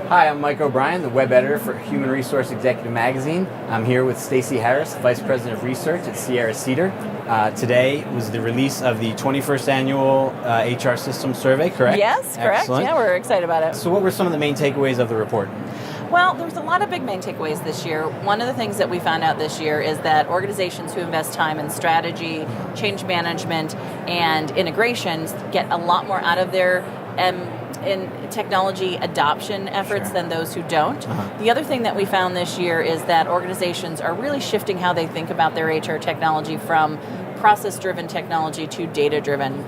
Hi, I'm Mike O'Brien, the web editor for Human Resource Executive Magazine. I'm here with Stacey Harris, Vice President of Research at Sierra Cedar. Today was the release of the 21st Annual HR Systems Survey, correct? Yes, correct. Excellent. Yeah, we're excited about it. So what were some of the main takeaways of the report? Well, there was a lot of big main takeaways this year. One of the things that we found out this year is that organizations who invest time in strategy, change management, and integrations get a lot more out of their in technology adoption efforts than those who don't. The other thing that we found this year is that organizations are really shifting how they think about their HR technology from process-driven technology to data-driven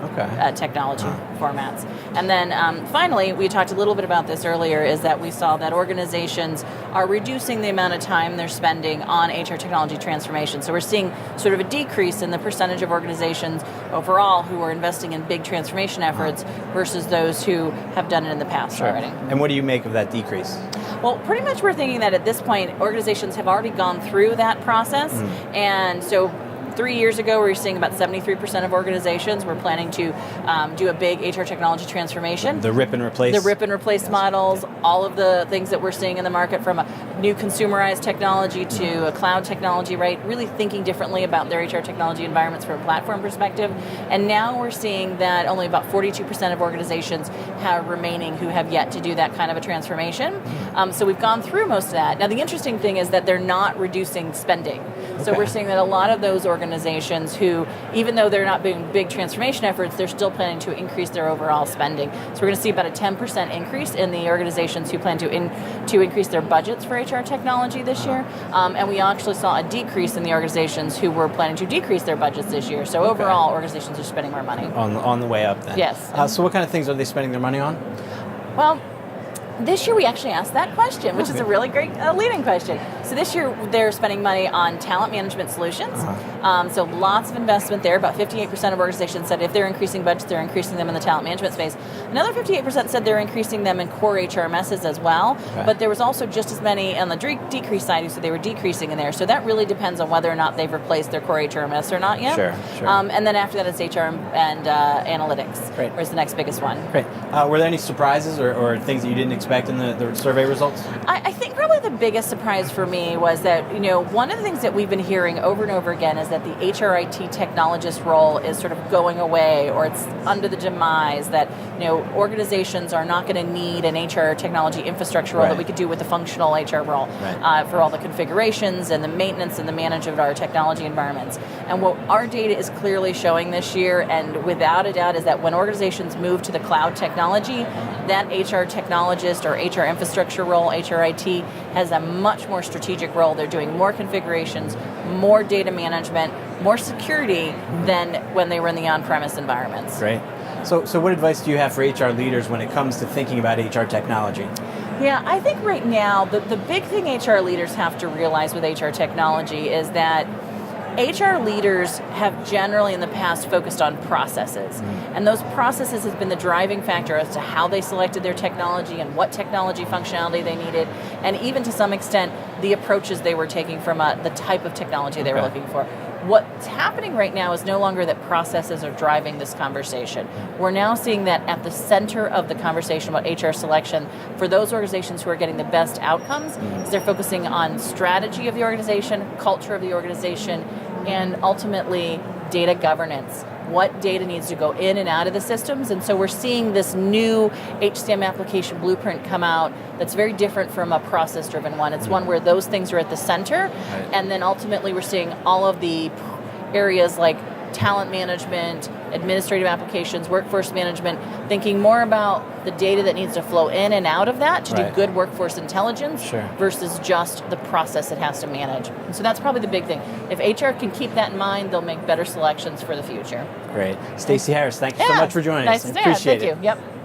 technology formats. And then finally, we talked a little bit about this earlier, is that we saw that organizations are reducing the amount of time they're spending on HR technology transformation. So we're seeing sort of a decrease in the percentage of organizations overall who are investing in big transformation efforts versus those who have done it in the past already. And what do you make of that decrease? Well, pretty much we're thinking that at this point, organizations have already gone through that process, and so 3 years ago, we were seeing about 73% of organizations were planning to do a big HR technology transformation. The rip and replace? The rip and replace models, all of the things that we're seeing in the market, from a new consumerized technology to a cloud technology, right? Really thinking differently about their HR technology environments from a platform perspective. And now we're seeing that only about 42% of organizations have remaining who have yet to do that kind of a transformation. So we've gone through most of that. Now, the interesting thing is that they're not reducing spending. So we're seeing that a lot of those organizations who, even though they're not doing big transformation efforts, they're still planning to increase their overall spending. So we're going to see about a 10% increase in the organizations who plan to increase their budgets for HR technology this year. And we actually saw a decrease in the organizations who were planning to decrease their budgets this year. So overall, organizations are spending more money. On the way up then? Yes. So what kind of things are they spending their money on? Well, this year we actually asked that question, which is a really great leading question. So this year they're spending money on talent management solutions. So lots of investment there. About 58% of organizations said if they're increasing budgets, they're increasing them in the talent management space. Another 58% said they're increasing them in core HRMSs as well. But there was also just as many on the decrease side who said they were decreasing in there. So that really depends on whether or not they've replaced their core HRMS or not yet. Sure. And then after that it's HR and analytics. Great. Where's the next biggest one. Great. Were there any surprises or things that you didn't expect in the survey results? I think probably the biggest surprise for me was that, one of the things that we've been hearing over and over again is that the HRIT technologist role is sort of going away, or it's under the demise, that, organizations are not going to need an HR technology infrastructure role that we could do with the functional HR role for all the configurations and the maintenance and the management of our technology environments. And what our data is clearly showing this year, and without a doubt, is that when organizations move to the cloud technology, that HR technologist or HR infrastructure role, HRIT, has a much more strategic role. They're doing more configurations, more data management, more security than when they were in the on-premise environments. Great. So what advice do you have for HR leaders when it comes to thinking about HR technology? Yeah, I think right now the big thing HR leaders have to realize with HR technology is that HR leaders have generally in the past focused on processes, and those processes has been the driving factor as to how they selected their technology and what technology functionality they needed, and even to some extent the approaches they were taking from the type of technology they were looking for. What's happening right now is no longer that processes are driving this conversation. We're now seeing that at the center of the conversation about HR selection for those organizations who are getting the best outcomes is they're focusing on strategy of the organization, culture of the organization, and ultimately data governance. What data needs to go in and out of the systems. And so we're seeing this new HCM application blueprint come out that's very different from a process-driven one. It's one where those things are at the center, and then ultimately we're seeing all of the areas like talent management, administrative applications, workforce management, thinking more about the data that needs to flow in and out of that to do good workforce intelligence versus just the process it has to manage. And so that's probably the big thing. If HR can keep that in mind, they'll make better selections for the future. Great. Stacey Harris, thank you so much for joining us. Nice to see you. Appreciate Thank it. you. Yep.